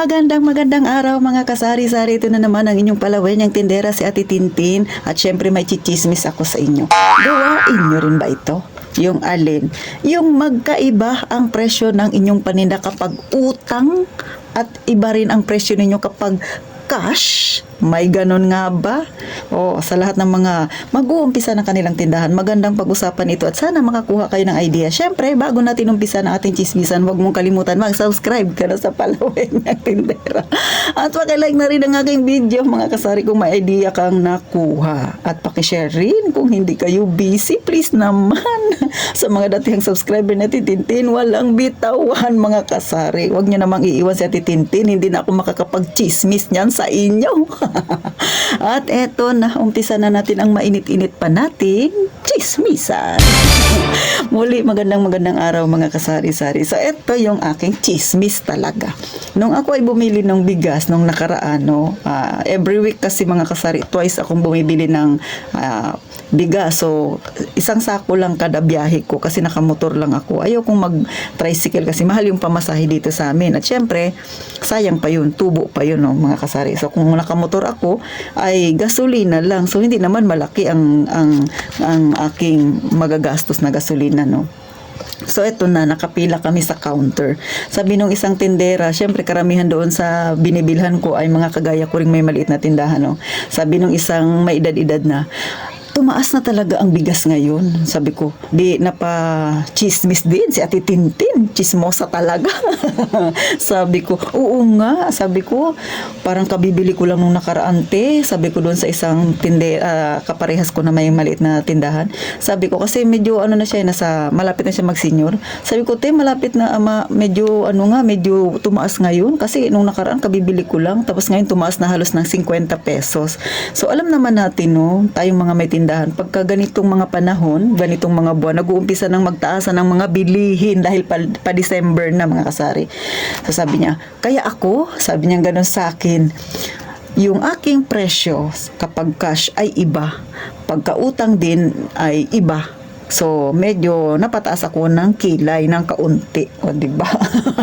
Magandang araw mga kasari-sari. Ito na naman ang inyong palawin, yung tindera si Ate Tintin. At syempre may chichismis ako sa inyo. Gawain nyo rin ba ito? Yung alin? Yung magkaiba ang presyo ng inyong paninda kapag utang at iba rin ang presyo ninyo kapag cash. May ganon nga ba? O sa lahat ng mga mag-uumpisa ng kanilang tindahan, magandang pag-usapan ito at sana makakuha kayo ng idea. Syempre, bago natin umpisa ng ating chismisan, huwag mong kalimutan mag-subscribe ka na sa palawin ng tindera. At pakilike na rin ang aking video, mga kasari, kung may idea kang nakuha. At pakishare rin kung hindi kayo busy, please naman. Sa mga datihang subscriber na Tintin, walang bitawan mga kasari. Huwag nyo namang iiwan si Ate Tintin, hindi na ako makakapag-chismis niyan sa inyo. At eto na, umpisa na natin ang mainit-init pa nating chismisan. Muli, magandang araw mga kasari-sari. So eto yung aking chismis talaga. Nung ako ay bumili ng bigas nung nakaraan, every week kasi mga kasari, twice akong bumibili ng bigas. So isang sako lang kada biyahe ko kasi nakamotor lang ako. Ayaw kong mag-tricycle kasi mahal yung pamasahe dito sa amin. At syempre, sayang pa yun, tubo pa yun mga kasari. So kung nakamotor ako, ay gasolina lang. So hindi naman malaki ang aking magagastos na gasolina, no. So eto na, nakapila kami sa counter. Sabi nung isang tindera, syempre karamihan doon sa binibilhan ko ay mga kagaya ko ring may maliit na tindahan, no. Sabi nung isang may edad-edad na, tumaas na talaga ang bigas ngayon. Sabi ko, di napa-chismis din si Ate Tintin. Chismosa talaga. Sabi ko, oo nga. Sabi ko, parang kabibili ko lang nung nakaraante. Sabi ko doon sa isang kaparehas ko na may maliit na tindahan. Sabi ko, kasi medyo na siya, malapit na siya mag-senior. Sabi ko, malapit na, medyo tumaas ngayon. Kasi nung nakaraan, kabibili ko lang. Tapos ngayon, tumaas na halos ng 50 pesos. So, alam naman natin, no, tayong mga may tindahan, pagka ganitong mga panahon, ganitong mga buwan, nag-uumpisa ng magtaasan ng mga bilihin dahil pa December na mga kasari. So sabi niya, kaya ako, sabi niya gano'n sa akin, yung aking presyo kapag cash ay iba, pagka utang din ay iba. So, medyo napataas ako ng kilay ng kaunti. O, diba?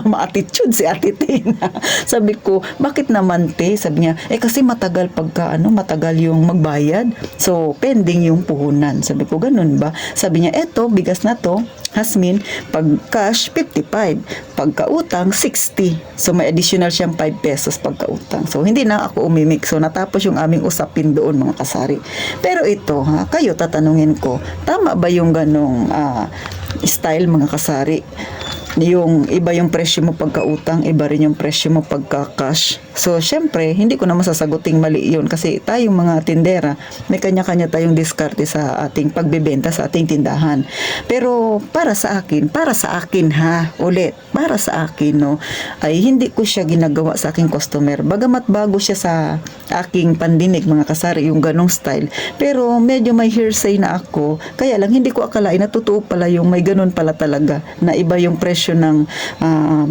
Ma-attitude si Ate Tina. Sabi ko, bakit naman te? Sabi niya, kasi matagal matagal yung magbayad. So, pending yung puhunan. Sabi ko, ganun ba? Sabi niya, eto, bigas na to, Hasmin, pag cash, 55. Pagka utang, 60. So, may additional siyang 5 pesos pagka utang. So, hindi na ako umimik. So, natapos yung aming usapin doon, mga kasari. Pero ito, kayo tatanungin ko, tama ba yung ganong style, mga kasari? Yung iba yung presyo mo pagka utang, iba rin yung presyo mo pagka cash. So, syempre, hindi ko naman sasaguting mali yun kasi tayong mga tindera, may kanya-kanya tayong diskarte sa ating pagbebenta sa ating tindahan. Pero para sa akin para sa akin, no, ay hindi ko siya ginagawa sa aking customer. Bagamat bago siya sa aking pandinig, mga kasari, yung ganong style. Pero medyo may hearsay na ako, kaya lang hindi ko akalain na totoo pala yung may ganon pala talaga, na iba yung presyo ng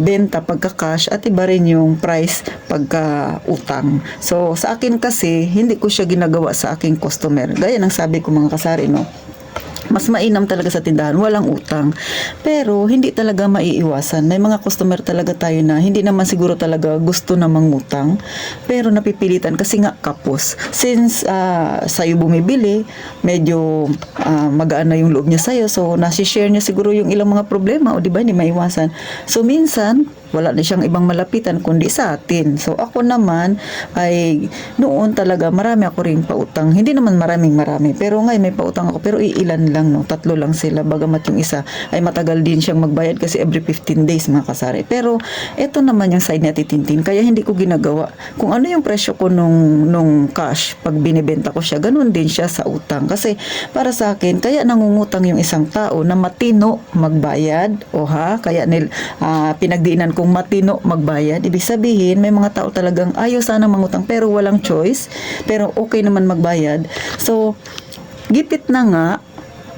benta pagka cash at iba rin yung price pagka utang. So sa akin kasi hindi ko siya ginagawa sa aking customer. Gaya ng sabi ko, mga kasari, no, mas mainam talaga sa tindahan, walang utang. Pero hindi talaga maiiwasan. May mga customer talaga tayo na hindi naman siguro talaga gusto na mangutang, pero napipilitan kasi nga kapos. Since sa'yo bumibili, medyo magaan na yung loob niya sa'yo, so nasi-share niya siguro yung ilang mga problema, o diba, hindi maiwasan. So minsan, wala na siyang ibang malapitan kundi sa atin. So ako naman ay noon talaga marami ako ring pautang. Hindi naman marami, pero ngayon may pautang ako, pero iilan lang, no, 3 lang sila, bagamat yung isa ay matagal din siyang magbayad kasi every 15 days, mga kasari. Pero eto naman yung side ni Ate Tintin, kaya hindi ko ginagawa. Kung ano yung presyo ko nung cash, pag binibenta ko siya, ganun din siya sa utang. Kasi para sa akin, kaya nangungutang yung isang tao na matino magbayad, kaya pinagdiinan kong matino magbayad. Ibig sabihin, may mga tao talagang ayaw sana mangutang pero walang choice, pero okay naman magbayad. So, gipit na nga,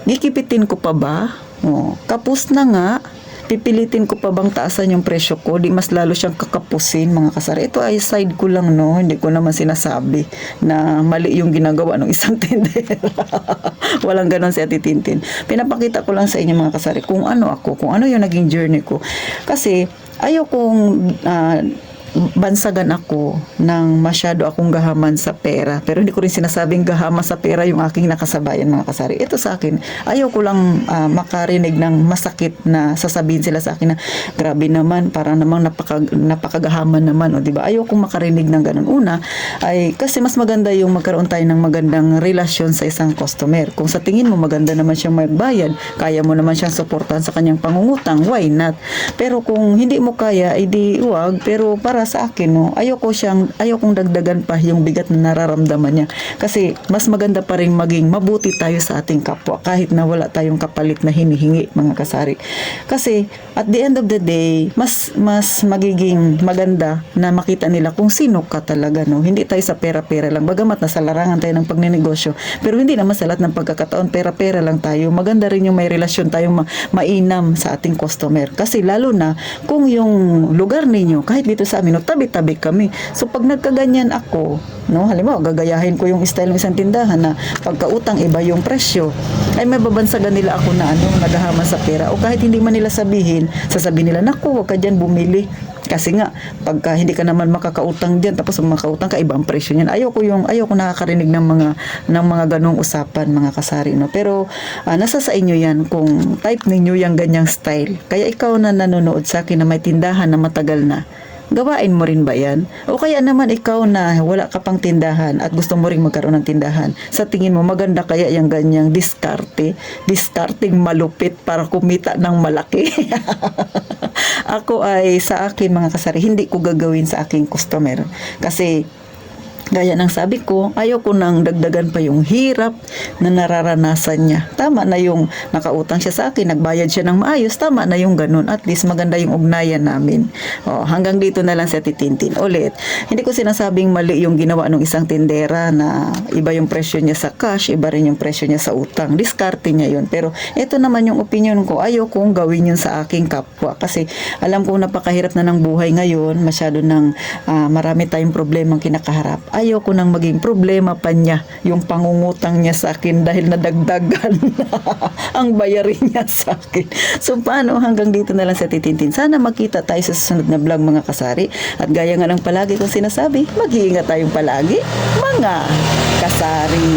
gikipitin ko pa ba? Kapos na nga, pipilitin ko pa bang taasan yung presyo ko? Di mas lalo siyang kakapusin, mga kasari. Ito ay side ko lang, no? Hindi ko naman sinasabi na mali yung ginagawa ng isang tindera. Walang ganon si Ate Tintin. Pinapakita ko lang sa inyo, mga kasari, kung ano yung naging journey ko. Kasi ayaw kong bansagan ako ng masyado akong gahaman sa pera. Pero hindi ko rin sinasabing gahaman sa pera yung aking nakasabayan, mga kasari. Ito sa akin, ayaw ko lang makarinig ng masakit na sasabihin sila sa akin na grabe naman, para namang napakagahaman naman, o di ba? Ayaw kong makarinig ng ganun. Una ay kasi mas maganda yung magkaroon tayo ng magandang relasyon sa isang customer. Kung sa tingin mo maganda naman siyang magbayad, kaya mo naman siyang suportahan sa kanyang pangungutang, why not? Pero kung hindi mo kaya, edi wag. Pero para sa akin, no, ayaw kong dagdagan pa yung bigat na nararamdaman niya. Kasi mas maganda pa rin maging mabuti tayo sa ating kapwa kahit na wala tayong kapalit na hinihingi, mga kasari. Kasi at the end of the day, mas magiging maganda na makita nila kung sino ka talaga, no. Hindi tayo sa pera-pera lang. Bagamat nasa larangan tayo ng pagnenegosyo, pero hindi naman sa lahat ng pagkakataon pera-pera lang tayo. Maganda rin yung may relasyon tayong mainam sa ating customer. Kasi lalo na kung yung lugar ninyo, kahit dito sa amin, no, tabi-tabi kami. So pag nagkaganyan ako, no, halimbawa gagayahin ko yung style ng isang tindahan na pagkautang iba yung presyo, ay mababansagan nila ako na nagahaman sa pera. O kahit hindi man nila sabihin nila, naku, wag ka dyan bumili. Kasi nga, pagka hindi ka naman makakautang dyan, tapos makautang ka, ibang presyo niyan. Ayaw ko nakakarinig ng mga ganong usapan, mga kasari, no. Pero nasa sa inyo yan kung type ninyo yung ganyang style. Kaya ikaw na nanonood sa akin na may tindahan na matagal na, gawain mo rin ba yan? O kaya naman ikaw na wala ka pang tindahan at gusto mo rin magkaroon ng tindahan, sa tingin mo maganda kaya yung ganyang discarding malupit para kumita ng malaki? Ako ay sa akin, mga kasari, hindi ko gagawin sa aking customer. Kasi gaya ng sabi ko, ayaw ko nang dagdagan pa yung hirap na nararanasan niya. Tama na yung nakautang siya sa akin, nagbayad siya ng maayos, tama na yung ganun. At least maganda yung ugnayan namin. Hanggang dito na lang si Ate Tintin. Ulit, hindi ko sinasabing mali yung ginawa ng isang tindera na iba yung presyo niya sa cash, iba rin yung presyo niya sa utang. Diskarte niya yun. Pero ito naman yung opinion ko, ayaw kong gawin yun sa aking kapwa. Kasi alam ko napakahirap na ng buhay ngayon, masyado ng marami tayong problemang kinakaharap. Ayaw ko nang maging problema pa niya yung pangungutang niya sa akin dahil nadagdagan ang bayarin niya sa akin. So paano, hanggang dito na lang sa Titintin. Sana makita tayo sa susunod na vlog, mga kasari. At gaya nga ng palagi kong sinasabi, mag-iingat tayong palagi, mga kasari.